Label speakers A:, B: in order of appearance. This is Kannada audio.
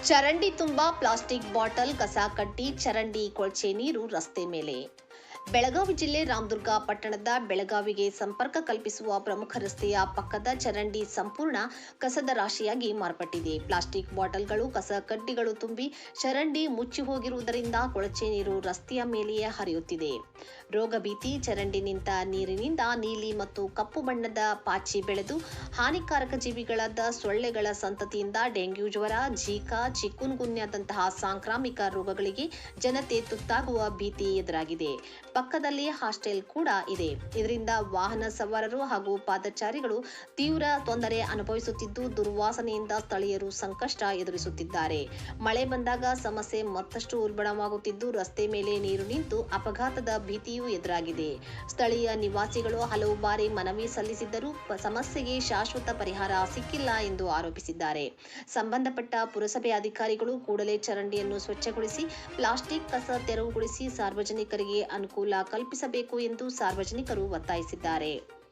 A: ಚರಂಡಿ ತುಂಬಾ ಪ್ಲಾಸ್ಟಿಕ್ ಬಾಟಲ್, ಕಸ ಕಡ್ಡಿ, ಚರಂಡಿ ಕೊಳಚೆ ನೀರು ರಸ್ತೆ ಮೇಲೆ. ಬೆಳಗಾವಿ ಜಿಲ್ಲೆ ರಾಮದುರ್ಗ ಪಟ್ಟಣದ ಬೆಳಗಾವಿಗೆ ಸಂಪರ್ಕ ಕಲ್ಪಿಸುವ ಪ್ರಮುಖ ರಸ್ತೆಯ ಪಕ್ಕದ ಚರಂಡಿ ಸಂಪೂರ್ಣ ಕಸದ ರಾಶಿಯಾಗಿ ಮಾರ್ಪಟ್ಟಿದೆ. ಪ್ಲಾಸ್ಟಿಕ್ ಬಾಟಲ್ಗಳು, ಕಸ ಕಡ್ಡಿಗಳು ತುಂಬಿ ಚರಂಡಿ ಮುಚ್ಚಿ ಹೋಗಿರುವುದರಿಂದ ಕೊಳಚೆ ನೀರು ರಸ್ತೆಯ ಮೇಲೆಯೇ ಹರಿಯುತ್ತಿದೆ. ರೋಗ ಭೀತಿ. ಚರಂಡಿ ನಿಂತ ನೀರಿನಿಂದ ನೀಲಿ ಮತ್ತು ಕಪ್ಪು ಬಣ್ಣದ ಪಾಚಿ ಬೆಳೆದು ಹಾನಿಕಾರಕ ಜೀವಿಗಳಾದ ಸೊಳ್ಳೆಗಳ ಸಂತತಿಯಿಂದ ಡೆಂಗ್ಯೂ ಜ್ವರ, ಝೀಕಾ, ಚಿಕುನ್ಗುನ್ಯಾದಂತಹ ಸಾಂಕ್ರಾಮಿಕ ರೋಗಗಳಿಗೆ ಜನತೆ ತುತ್ತಾಗುವ ಭೀತಿ ಎದುರಾಗಿದೆ. ಪಕ್ಕದಲ್ಲಿ ಹಾಸ್ಟೆಲ್ ಕೂಡ ಇದೆ. ಇದರಿಂದ ವಾಹನ ಸವಾರರು ಹಾಗೂ ಪಾದಚಾರಿಗಳು ತೀವ್ರ ತೊಂದರೆ ಅನುಭವಿಸುತ್ತಿದ್ದು, ದುರ್ವಾಸನೆಯಿಂದ ಸ್ಥಳೀಯರು ಸಂಕಷ್ಟ ಎದುರಿಸುತ್ತಿದ್ದಾರೆ. ಮಳೆ ಬಂದಾಗ ಸಮಸ್ಯೆ ಮತ್ತಷ್ಟು ಉಲ್ಬಣವಾಗುತ್ತಿದ್ದು, ರಸ್ತೆ ಮೇಲೆ ನೀರು ನಿಂತು ಅಪಘಾತದ ಭೀತಿಯೂ ಎದುರಾಗಿದೆ. ಸ್ಥಳೀಯ ನಿವಾಸಿಗಳು ಹಲವು ಬಾರಿ ಮನವಿ ಸಲ್ಲಿಸಿದ್ದರೂ ಸಮಸ್ಯೆಗೆ ಶಾಶ್ವತ ಪರಿಹಾರ ಸಿಕ್ಕಿಲ್ಲ ಎಂದು ಆರೋಪಿಸಿದ್ದಾರೆ. ಸಂಬಂಧಪಟ್ಟ ಪುರಸಭೆ ಅಧಿಕಾರಿಗಳು ಕೂಡಲೇ ಚರಂಡಿಯನ್ನು ಸ್ವಚ್ಛಗೊಳಿಸಿ ಪ್ಲಾಸ್ಟಿಕ್ ಕಸ ತೆರವುಗೊಳಿಸಿ ಸಾರ್ವಜನಿಕರಿಗೆ ಅನುಕೂಲ ಕಲ್ಪಿಸಬೇಕು ಎಂದು ಸಾರ್ವಜನಿಕರು ಒತ್ತಾಯಿಸಿದ್ದಾರೆ.